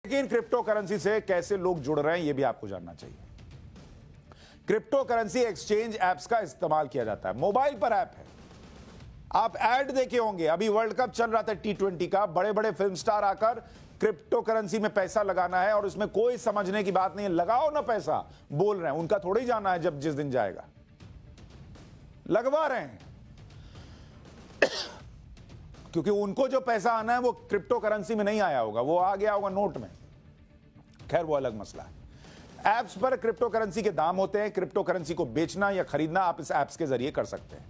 लेकिन crypto currency से कैसे लोग जुड़ रहे हैं यह भी आपको जानना चाहिए। क्रिप्टो करेंसी एक्सचेंज एप्स का इस्तेमाल किया जाता है। मोबाइल पर ऐप है, आप ऐड देखे होंगे, अभी वर्ल्ड कप चल रहा था T20 का, बड़े बड़े फिल्म स्टार आकर क्रिप्टो करेंसी में पैसा लगाना है और उसमें कोई समझने की बात नहीं है, लगाओ ना पैसा बोल रहे हैं, उनका थोड़ा ही जाना है जब जिस दिन जाएगा, लगवा रहे हैं क्योंकि उनको जो पैसा आना है वो क्रिप्टो करेंसी में नहीं आया होगा, वो आ गया होगा नोट में। खैर वो अलग मसला है। एप्स पर क्रिप्टो करेंसी के दाम होते हैं। क्रिप्टो करेंसी को बेचना या खरीदना आप इस एप्स के जरिए कर सकते हैं,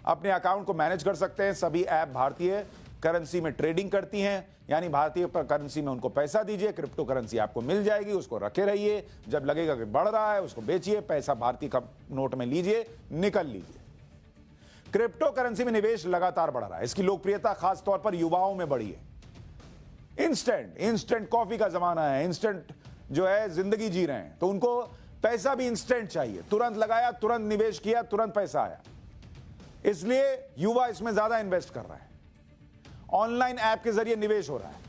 अपने अकाउंट को मैनेज कर सकते हैं। सभी ऐप भारतीय करेंसी में ट्रेडिंग करती हैं, यानी भारतीय करेंसी में उनको पैसा दीजिए, क्रिप्टो करेंसी आपको मिल जाएगी, उसको रखे रहिए, जब लगेगा कि बढ़ रहा है उसको बेचिए, पैसा भारतीय का नोट में लीजिए, निकल लीजिए। क्रिप्टो करेंसी में निवेश लगातार बढ़ रहा है, इसकी लोकप्रियता खास तौर पर युवाओं में बढ़ी है। इंस्टेंट कॉफी का जमाना है, इंस्टेंट जो है जिंदगी जी रहे हैं, तो उनको पैसा भी इंस्टेंट चाहिए, तुरंत लगाया, तुरंत निवेश किया, तुरंत पैसा आया, इसलिए युवा इसमें ज्यादा इन्वेस्ट कर रहा है। ऑनलाइन ऐप के जरिए निवेश हो रहा है,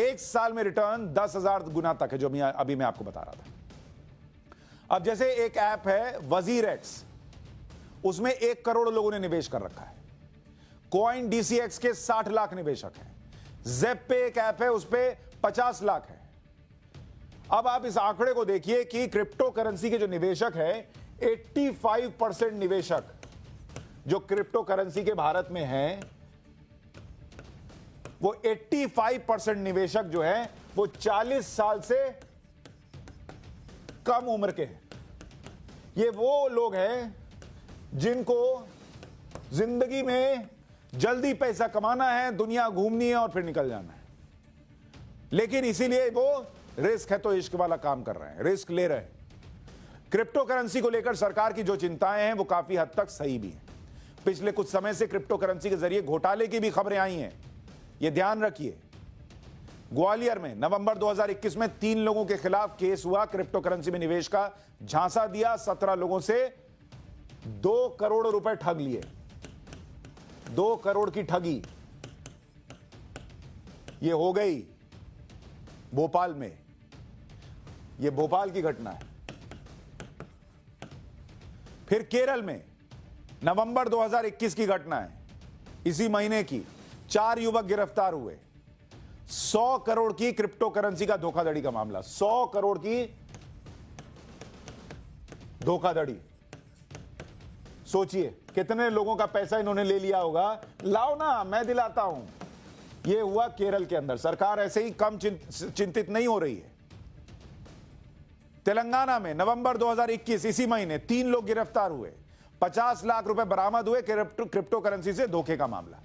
एक साल में रिटर्न 10,000 गुना तक है, जो अभी मैं आपको बता रहा था। अब जैसे एक ऐप है वजीर एक्स, उसमें 1 करोड़ लोगों ने निवेश कर रखा है। कॉइन DCX के 60 लाख निवेशक हैं। ज़ेप पे एक ऐप है, उस पे 50 लाख है। अब आप इस आंकड़े को देखिए कि क्रिप्टो करेंसी के जो निवेशक है, 85% निवेशक जो क्रिप्टो करेंसी के भारत में हैं, वो 85% निवेशक जो है वो 40 साल से कम उम्र के हैं। ये वो लोग हैं जिनको जिंदगी में जल्दी पैसा कमाना है, दुनिया घूमनी है और फिर निकल जाना है, लेकिन इसीलिए वो रिस्क है तो इश्क वाला काम कर रहे हैं, रिस्क ले रहे हैं। क्रिप्टो करेंसी को लेकर सरकार की जो चिंताएं हैं वो काफी हद तक सही भी हैं। पिछले कुछ समय से क्रिप्टो करेंसी के जरिए घोटाले की भी खबरें आई हैं, ये ध्यान रखिए। ग्वालियर में नवंबर 2021 में 3 लोगों के खिलाफ केस हुआ, क्रिप्टो करेंसी में निवेश का झांसा दिया, 17 लोगों से 2 करोड़ रुपए ठग लिए। 2 करोड़ की ठगी ये हो गई भोपाल में, ये भोपाल की घटना है। फिर केरल में नवंबर 2021 की घटना है, इसी महीने की, 4 युवक गिरफ्तार हुए। 100 करोड़ की क्रिप्टो करेंसी का धोखाधड़ी का मामला, 100 करोड़ की धोखाधड़ी। सोचिए कितने लोगों का पैसा इन्होंने ले लिया होगा। लाओ ना, मैं दिलाता हूं। यह हुआ केरल के अंदर। सरकार ऐसे ही कम चिंतित नहीं हो रही है। तेलंगाना में नवंबर 2021 इसी महीने 3 लोग गिरफ्तार हुए, 50 लाख रुपए बरामद हुए, क्रिप्टो करेंसी से धोखे का मामला।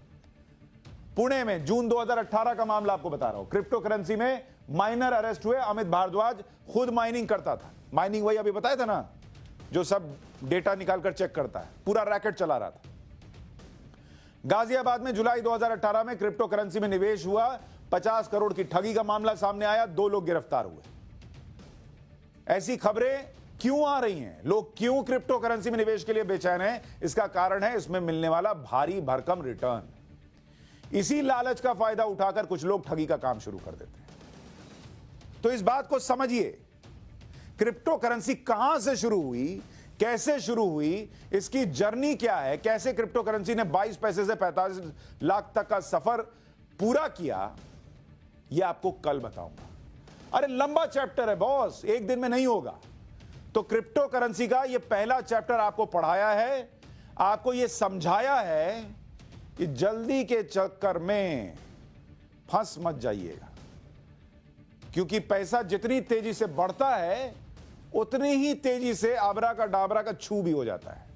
पुणे में जून 2018 का मामला आपको बता रहा हूं, क्रिप्टो करेंसी में माइनर अरेस्ट हुए। अमित भारद्वाज खुद माइनिंग करता था, माइनिंग वही अभी बताया था ना, जो सब डेटा निकालकर चेक करता है, पूरा रैकेट चला रहा था। गाजियाबाद में जुलाई 2018 में क्रिप्टो करेंसी में निवेश हुआ, 50 करोड़ की ठगी का मामला सामने आया, 2 लोग गिरफ्तार हुए। ऐसी खबरें क्यों आ रही हैं? लोग क्यों क्रिप्टो करेंसी में निवेश के लिए बेचैन हैं? इसका कारण है इसमें मिलने वाला भारी भरकम रिटर्न। इसी लालच का फायदा उठाकर कुछ लोग ठगी का काम शुरू कर देते हैं। तो इस बात को समझिए, क्रिप्टो करेंसी कहां से शुरू हुई, कैसे शुरू हुई, इसकी जर्नी क्या है, कैसे क्रिप्टो करेंसी ने 22 पैसे से 45 लाख तक का सफर पूरा किया, यह आपको कल बताऊंगा। अरे लंबा चैप्टर है बॉस, एक दिन में नहीं होगा। तो क्रिप्टो करेंसी का यह पहला चैप्टर आपको पढ़ाया है, आपको यह समझाया है कि जल्दी के चक्कर में फंस मत जाइएगा, क्योंकि पैसा जितनी तेजी से बढ़ता है उतनी ही तेजी से आबरा का डाबरा का छू भी हो जाता है।